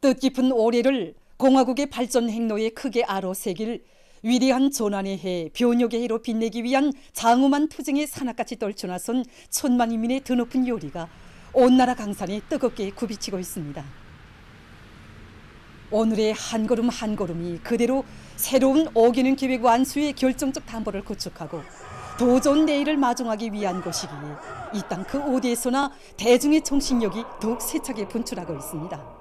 뜻깊은 올해를 공화국의 발전 행로에 크게 아로새길 위대한 전환의 해, 변혁의 해로 빛내기 위한 장엄한 투쟁의 산악같이 떨쳐나선 천만 인민의 드높은 요리가 온 나라 강산에 뜨겁게 굽이치고 있습니다. 오늘의 한 걸음 한 걸음이 그대로 새로운 5개년 계획 완수의 결정적 담보를 구축하고 더 좋은 내일을 마중하기 위한 것이기에 이 땅 그 어디에서나 대중의 정신력이 더욱 세차게 분출하고 있습니다.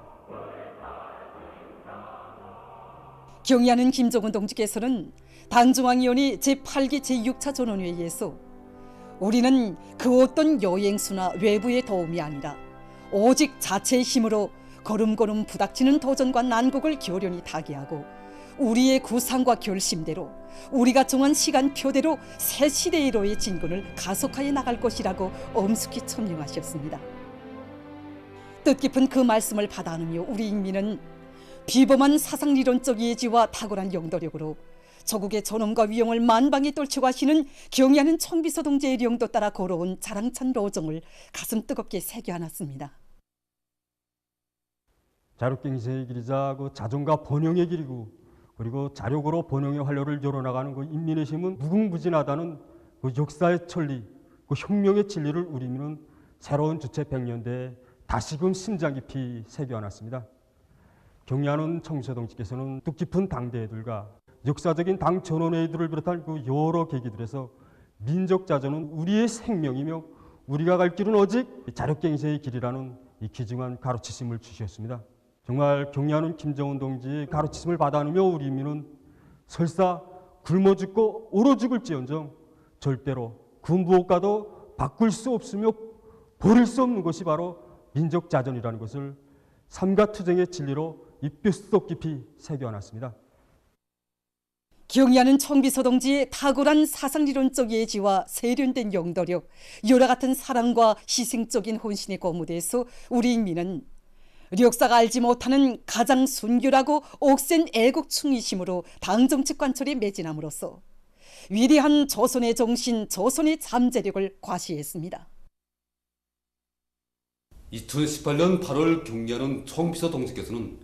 경의하는 김정은 동지께서는 당중앙위원회 제8기 제6차 전원회의에서 우리는 그 어떤 여행수나 외부의 도움이 아니라 오직 자체의 힘으로 걸음걸음 부닥치는 도전과 난국을 결연히 타개하고 우리의 구상과 결심대로 우리가 정한 시간표대로 새 시대의로의 진군을 가속하여 나갈 것이라고 엄숙히 천명하셨습니다. 뜻깊은 그 말씀을 받아 안으며 우리 인민은 비범한 사상리론적 예지와 탁월한 영도력으로 조국의 존엄과 위용을 만방에 떨쳐가시는 경의하는 청비서 동지의 령도 따라 걸어온 자랑찬 로정을 가슴 뜨겁게 새겨안았습니다. 자력갱생의 길이자 그 자존과 번영의 길이고 그리고 자력으로 번영의 활로를 열어나가는 그 인민의 힘은 무궁무진하다는 그 역사의 천리, 그 혁명의 진리를 우리는 새로운 주체 100년대에 다시금 심장 깊이 새겨안았습니다. 경의하는 청비서 동지께서는 뜻깊은 당대회들과 역사적인 당 전원회의들을 비롯한 그 여러 계기들에서 민족 자존은 우리의 생명이며 우리가 갈 길은 오직 자력갱생의 길이라는 이 귀중한 가르치심을 주셨습니다. 정말 경의하는 김정은 동지의 가르치심을 받아 안으며 우리 인민은 설사 굶어 죽고 얼어 죽을지언정 절대로 그 무엇과도 바꿀 수 없으며 버릴 수 없는 것이 바로 민족 자존이라는 것을 삶과 투쟁의 진리로 이 뼛속 깊이 새겨놨습니다. 경의하는 청비서 동지의 탁월한 사상리론적 예지와 세련된 영도력, 열화 같은 사랑과 희생적인 혼신의 고무대에서 우리 인민은 역사가 알지 못하는 가장 순결하고 옥센 애국충의심으로 당정책 관철에 매진함으로써 위대한 조선의 정신, 조선의 잠재력을 과시했습니다. 2018년 8월 경의하는 청비서 동지께서는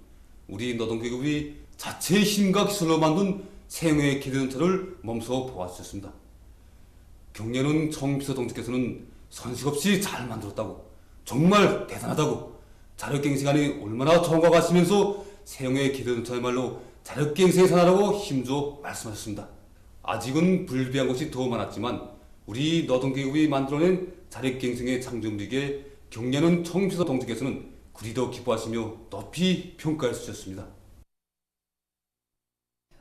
우리 노동계급이 자체의 힘과 기술로 만든 생애의 기대전철을 몸소 보아주셨습니다. 경의하는 청비서 동지께서는 선식 없이 잘 만들었다고, 정말 대단하다고, 자력갱생안이 얼마나 좋은가 가시면서 생애의 기대전철야말로 자력갱생의 산하라고 힘줘 말씀하셨습니다. 아직은 불비한 것이 더 많았지만 우리 노동계급이 만들어낸 자력갱생의 창조물이기에 경의하는 청비서 동지께서는 그리도 기뻐하시며 높이 평가해 주셨습니다.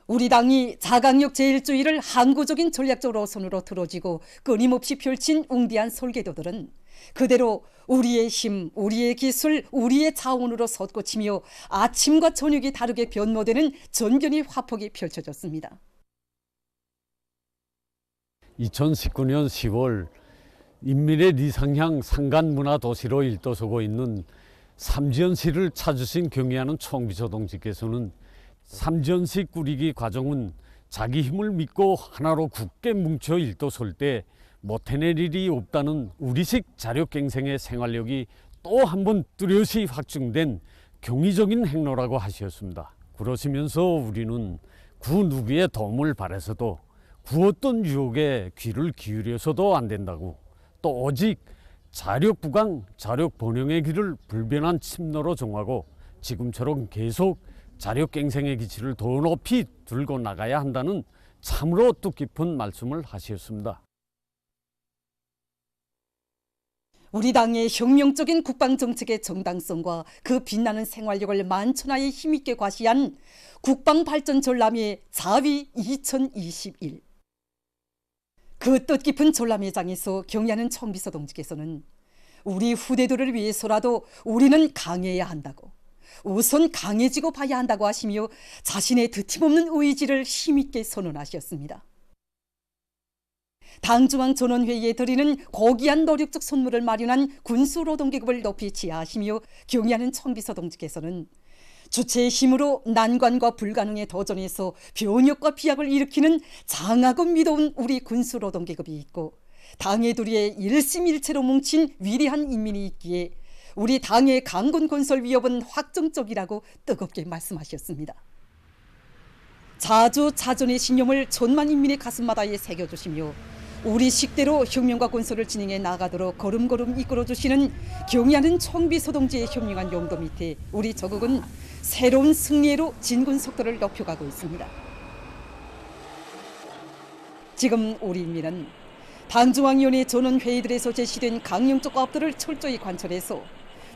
우리 당이 자강력 제일주의를 항구적인 전략적 노선으로 들어지고 끊임없이 펼친 웅대한 설계도들은 그대로 우리의 힘, 우리의 기술, 우리의 자원으로 솟구치며 아침과 저녁이 다르게 변모되는 전변의 화폭이 펼쳐졌습니다. 2019년 10월 인민의 리상향 상간문화도시로 일도서고 있는 삼지연시를 찾으신 경의하는 청비서 동지께서는 삼지연시 꾸리기 과정은 자기 힘을 믿고 하나로 굳게 뭉쳐 일도설 때 못해낼 일이 없다는 우리식 자력갱생의 생활력이 또 한 번 뚜렷이 확증된 경이적인 행로라고 하셨습니다. 그러시면서 우리는 구 누구의 도움을 바라서도 구 어떤 유혹에 귀를 기울여서도 안 된다고, 또 오직 자력부강, 자력번영의 길을 불변한 침노로 정하고 지금처럼 계속 자력갱생의 기치를 더 높이 들고 나가야 한다는 참으로 뜻깊은 말씀을 하셨습니다. 우리 당의 혁명적인 국방정책의 정당성과 그 빛나는 생활력을 만천하에 힘있게 과시한 국방발전 전람회 자위 2021. 그 뜻깊은 전람회장에서 경의하는 청비서 동지께서는 우리 후대들을 위해서라도 우리는 강해야 한다고, 우선 강해지고 봐야 한다고 하시며 자신의 드팀없는 의지를 힘있게 선언하셨습니다. 당중앙 전원회의에 드리는 고귀한 노력적 선물을 마련한 군수노동계급을 높이 지하하시며 경의하는 청비서 동지께서는 주체의 힘으로 난관과 불가능에 도전해서 변혁과 비약을 일으키는 장하고 믿어온 우리 군수노동계급이 있고 당의 두리에 일심일체로 뭉친 위대한 인민이 있기에 우리 당의 강군 건설 위협은 확정적이라고 뜨겁게 말씀하셨습니다. 자주자전의 신념을 천만 인민의 가슴마다에 새겨주시며 우리 식대로 혁명과 건설을 진행해 나가도록 걸음걸음 이끌어주시는 경의하는 총비서 동지의 현명한 용도 밑에 우리 저국은 새로운 승리로 진군 속도를 높여가고 있습니다. 지금 우리 인민은 당중앙위원회 전원회의들에서 제시된 강령적 과업들을 철저히 관철해서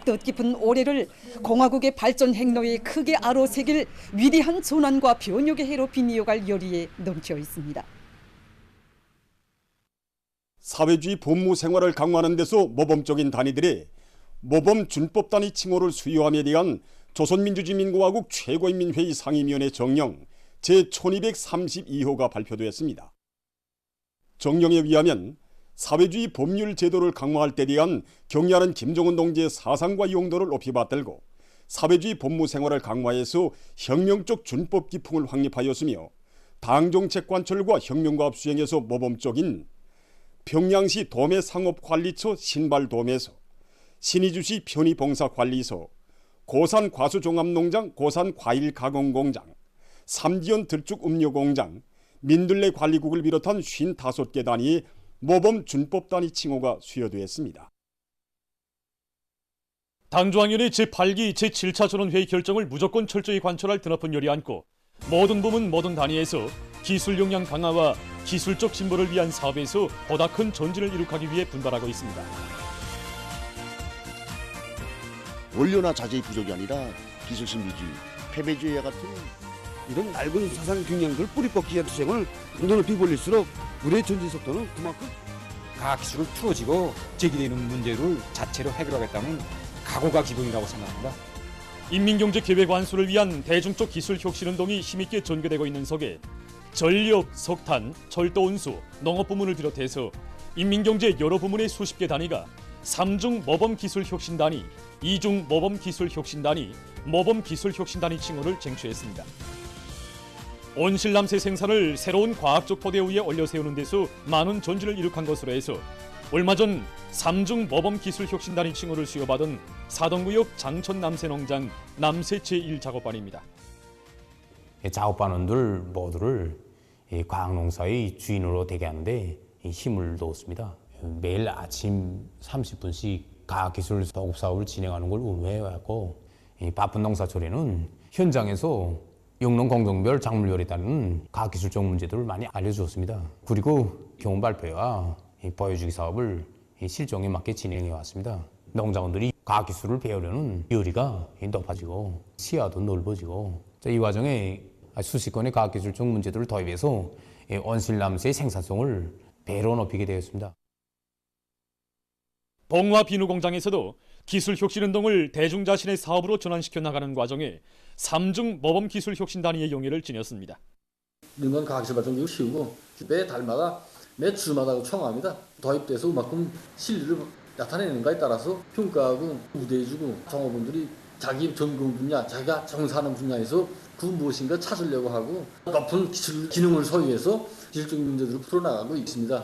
뜻깊은 올해를 공화국의 발전 행로에 크게 아로새길 위대한 전환과 변혁의 해로 빛이어갈 열의에 넘쳐 있습니다. 사회주의 법무 생활을 강화하는 데서 모범적인 단위들이 모범 준법 단위 칭호를 수여함에 대한 조선민주주의민공화국 최고인민회의 상임위원회 정령 제1232호가 발표되었습니다. 정령에 의하면 사회주의 법률 제도를 강화할 때 대한 경의하는 김정은 동지의 사상과 용도를 높이 받들고 사회주의 법무 생활을 강화해서 혁명적 준법 기풍을 확립하였으며 당정책 관철과 혁명과업 수행에서 모범적인 평양시 도매상업관리처 신발도매소, 신의주시 편의봉사관리소, 고산 과수종합농장 고산과일가공공장, 삼지연 들쭉음료공장, 민들레 관리국을 비롯한 55개 단위의 모범 준법 단위 칭호가 수여되었습니다. 당중앙위원회 제8기 제7차 전원회의 결정을 무조건 철저히 관철할 드높은 열이 안고 모든 부문 모든 단위에서 기술 역량 강화와 기술적 진보를 위한 사업에서 보다 큰 전진을 이룩하기 위해 분발하고 있습니다. 원료나 자재의 부족이 아니라 기술 신비주의, 패배주의와 같은 이런 낡은 사상 경향들 뿌리 뽑기 위한 투쟁을 높이 벌릴수록 우리의 전진 속도는 그만큼 과학기술을 틀어지고 제기되는 문제를 자체로 해결하겠다는 각오가 기본이라고 생각합니다. 인민경제계획 완수를 위한 대중적 기술 혁신운동이 힘있게 전개되고 있는 속에 전력, 석탄, 철도 운수, 농업 부문을 비롯해서 인민경제 여러 부문의 수십 개 단위가 3중 모범기술혁신단위, 2중 모범기술혁신단위, 모범기술혁신단위 칭호를 쟁취했습니다. 온실남새 생산을 새로운 과학적 토대 위에 올려세우는 데서 많은 전진을 이룩한 것으로 해서 얼마 전 3중 모범기술혁신단위 칭호를 수여받은 사동구역 장천남새농장 남새 제1작업반입니다. 작업반원들 모두를 과학농사의 주인으로 되게 하는데 힘을 넣었습니다. 매일 아침 30분씩 과학기술 도급사업을 진행하는 걸 운営해왔고 바쁜 농사철에는 현장에서 영농공정별 작물열에 따른 과학기술적 문제들을 많이 알려주었습니다. 그리고 경험 발표와 보여주기 사업을 실정에 맞게 진행해왔습니다. 농장원들이 과학기술을 배우려는 열의가 높아지고 시야도 넓어지고 이 과정에 수십 건의 과학기술적 문제들을 도입해서 온실남새의 생산성을 배로 높이게 되었습니다. 봉화 비누공장에서도 기술혁신운동을 대중 자신의 사업으로 전환시켜 나가는 과정에 3중 모범기술혁신단위의 용의를 지녔습니다. 능건 과학기술 발전기구 키우고 매 달마다 매 주마다 청합니다. 도입돼서 그만큼 실리를 나타내는가에 따라서 평가하고 우대해주고 종업원들이 자기 전공 분야, 자기가 정사하는 분야에서 그 무엇인가 찾으려고 하고 높은 기술 기능을 소유해서 기술적인 문제들을 풀어나가고 있습니다.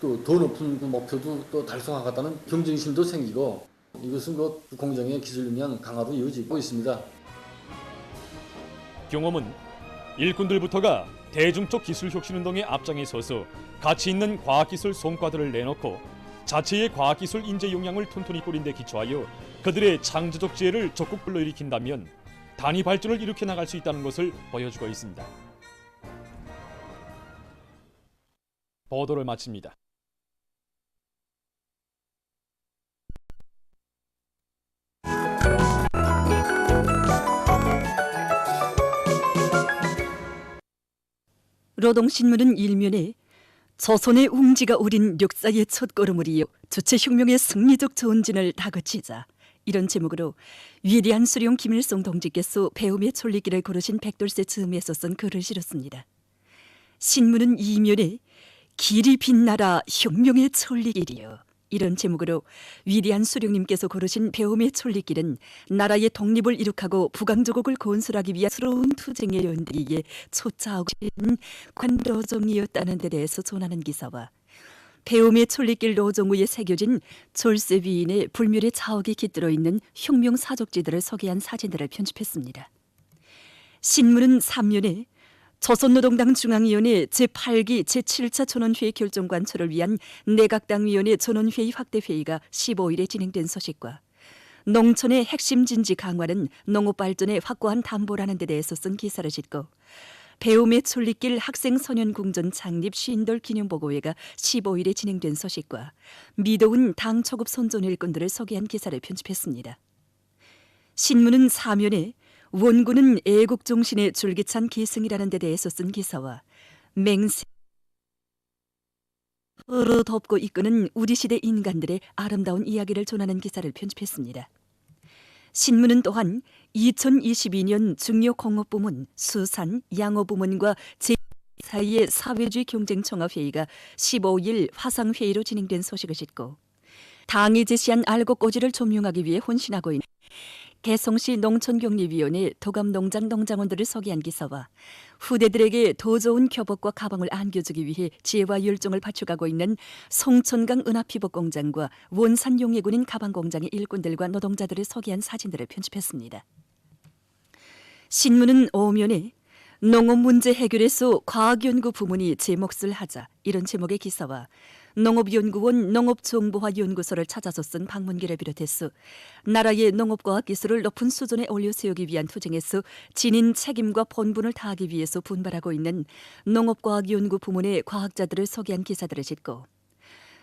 또 더 높은 그 목표도 또 달성하겠다는 경쟁심도 생기고 이것은 그 공정의 기술 역량 강화도 이어지고 있습니다. 경험은 일꾼들부터가 대중적 기술혁신운동의 앞장에 서서 가치 있는 과학기술 성과들을 내놓고 자체의 과학기술 인재 역량을 튼튼히 꾸린 데 기초하여 그들의 창조적 지혜를 적극 불러일으킨다면 단위 발전을 일으켜 나갈 수 있다는 것을 보여주고 있습니다. 보도를 마칩니다. 노동신문은 일면에 조선의 웅지가 우린 역사의 첫걸음을 이어 주체혁명의 승리적 전진을 다그치자 이런 제목으로 위대한 수령 김일성 동지께서 배움의 촐리길을 걸으신 백돌새 즈음에서 쓴 글을 실었습니다. 신문은 이면에 길이 빛나라 혁명의 촐리길이여 이런 제목으로 위대한 수령님께서 걸으신 배움의 촐리길은 나라의 독립을 이룩하고 부강조국을 건설하기 위한 새로운 투쟁의 연대기에 초짜하고 관도정이었다는 데 대해서 전하는 기사와 배움의 촐리길 노정우에 새겨진 졸세 위인의 불멸의 자옥이 깃들어 있는 흉명 사족지들을 소개한 사진들을 편집했습니다. 신문은 3년에 조선노동당 중앙위원회 제8기 제7차 전원회의 결정 관철을 위한 내각당위원회 전원회의 확대회의가 15일에 진행된 소식과 농촌의 핵심 진지 강화는 농업 발전에 확고한 담보라는 데 대해서 쓴 기사를 싣고 배움의 촐리길 학생소년궁전 창립 50돌 기념보고회가 15일에 진행된 소식과 미도운 당 초급 선전 일꾼들을 소개한 기사를 편집했습니다. 신문은 사면에 원군은 애국 정신의 줄기찬 기승이라는 데 대해서 쓴 기사와 맹세 로 덮고 이끄는 우리 시대 인간들의 아름다운 이야기를 전하는 기사를 편집했습니다. 신문은 또한 2022년 중요공업부문, 수산, 양어부문과 제4의 사회주의 경쟁총합회의가 15일 화상회의로 진행된 소식을 싣고 당이 제시한 알곡고지를 점령하기 위해 혼신하고 있는 개성시 농촌격리위원회 도감농장 농장원들을 소개한 기사와 후대들에게 더 좋은 교복과 가방을 안겨주기 위해 지혜와 열정을 바쳐가고 있는 송천강 은하피복공장과 원산용해군인 가방공장의 일꾼들과 노동자들을 소개한 사진들을 편집했습니다. 신문은 오면에 농업 문제 해결에서 과학연구 부문이 제 몫을 하자 이런 제목의 기사와 농업연구원 농업정보화연구소를 찾아서 쓴 방문기를 비롯해서 나라의 농업과학 기술을 높은 수준에 올려세우기 위한 투쟁에서 진인 책임과 본분을 다하기 위해서 분발하고 있는 농업과학연구 부문의 과학자들을 소개한 기사들을 싣고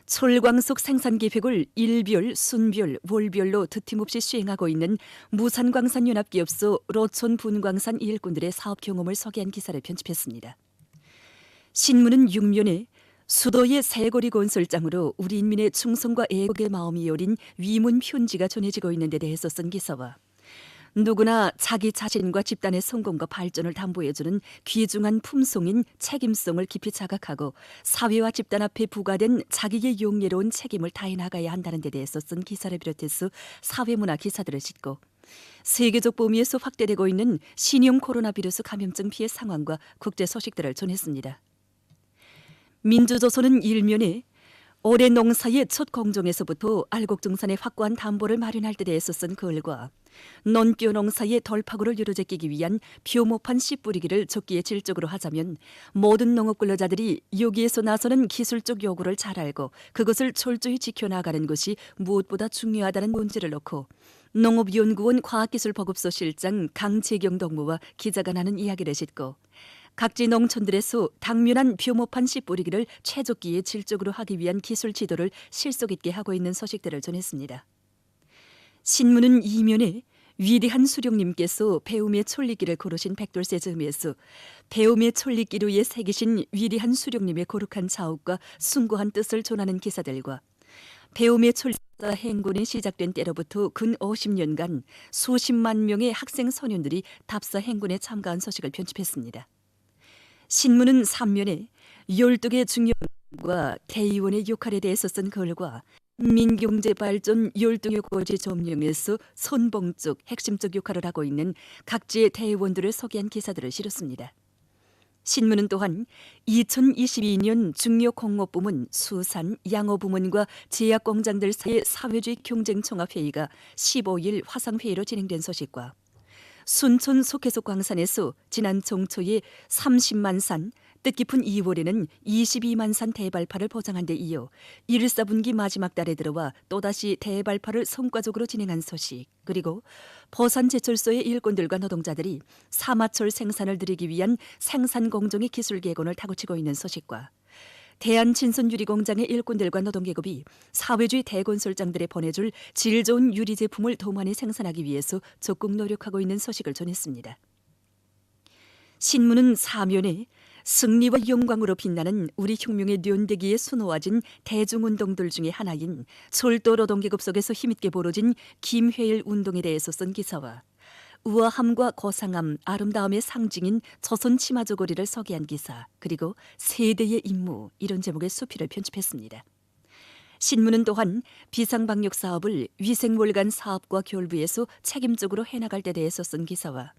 철광석 생산계획을 일별, 순별, 월별로 드팀없이 수행하고 있는 무산광산연합기업소 로촌분광산 일꾼들의 사업 경험을 소개한 기사를 편집했습니다. 신문은 6면에 수도의 새거리 건설장으로 우리 인민의 충성과 애국의 마음이 여린 위문 편지가 전해지고 있는 데 대해서 쓴 기사와 누구나 자기 자신과 집단의 성공과 발전을 담보해주는 귀중한 품성인 책임성을 깊이 자각하고 사회와 집단 앞에 부과된 자기의 용예로운 책임을 다해 나가야 한다는 데 대해서 쓴 기사를 비롯해서 사회문화 기사들을 싣고 세계적 범위에서 확대되고 있는 신형 코로나 바이러스 감염증 피해 상황과 국제 소식들을 전했습니다. 민주조선은 1면에 올해 농사의 첫 공정에서부터 알곡증산의 확고한 담보를 마련할 때 대해서 쓴 글과 논뼈 농사의 돌파구를 이루어지기 위한 표모판 씨 뿌리기를 적기에 질적으로 하자면 모든 농업 근로자들이 여기에서 나서는 기술적 요구를 잘 알고 그것을 철저히 지켜나가는 것이 무엇보다 중요하다는 문제를 놓고 농업연구원 과학기술보급소 실장 강재경 동무와 기자가 나눈 이야기를 싣고 각지 농촌들에서 당면한 표모판 씨 뿌리기를 최적기에 질적으로 하기 위한 기술 지도를 실속 있게 하고 있는 소식들을 전했습니다. 신문은 2면에 위대한 수령님께서 배움의 촐리길을 고르신 백돌새 즈음에서 배움의 촐리길 위에 새기신 위대한 수령님의 거룩한 자욱과 숭고한 뜻을 전하는 기사들과 배움의 촐리가 행군이 시작된 때로부터 근 50년간 수십만 명의 학생 소년들이 답사 행군에 참가한 소식을 편집했습니다. 신문은 3면에 12개 중요과 대의원의 역할에 대해서 쓴 글과 민경제 발전 12개 고지 점령에서 선봉적, 핵심적 역할을 하고 있는 각지의 대의원들을 소개한 기사들을 실었습니다. 신문은 또한 2022년 중요공업부문, 수산, 양어부문과 제약공장들 사이의 사회주의 경쟁총합회의가 15일 화상회의로 진행된 소식과 순천 속해속 광산에서 지난 정초에 30만 산, 뜻깊은 2월에는 22만 산 대발파를 포장한 데 이어 1, 4분기 마지막 달에 들어와 또다시 대발파를 성과적으로 진행한 소식, 그리고 포산제철소의 일꾼들과 노동자들이 사마철 생산을 늘리기 위한 생산 공정의 기술 개건을 다구치고 있는 소식과 대한친선유리공장의 일꾼들과 노동계급이 사회주의 대건설장들에 보내줄 질 좋은 유리 제품을 더 많이 생산하기 위해서 적극 노력하고 있는 소식을 전했습니다. 신문은 사면에 승리와 영광으로 빛나는 우리 혁명의 연대기에 수놓아진 대중운동들 중에 하나인 철도 노동계급 속에서 힘있게 벌어진 김회일 운동에 대해서 쓴 기사와 우아함과 고상함, 아름다움의 상징인 조선 치마저고리를 소개한 기사, 그리고 세대의 임무 이런 제목의 수필을 편집했습니다. 신문은 또한 비상방역 사업을 위생월간 사업과 결부해서 책임적으로 해나갈 때 대해서 쓴 기사와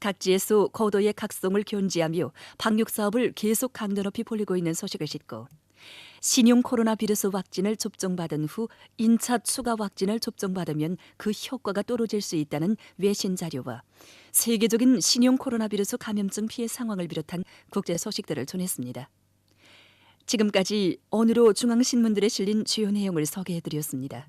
각지에서 고도의 각성을 견지하며 방역 사업을 계속 강도 높이 벌이고 있는 소식을 싣고 신형 코로나 바이러스 확진을 접종받은 후 인차 추가 확진을 접종받으면 그 효과가 떨어질 수 있다는 외신 자료와 세계적인 신형 코로나 바이러스 감염증 피해 상황을 비롯한 국제 소식들을 전했습니다. 지금까지 오늘로 중앙신문들에 실린 주요 내용을 소개해드렸습니다.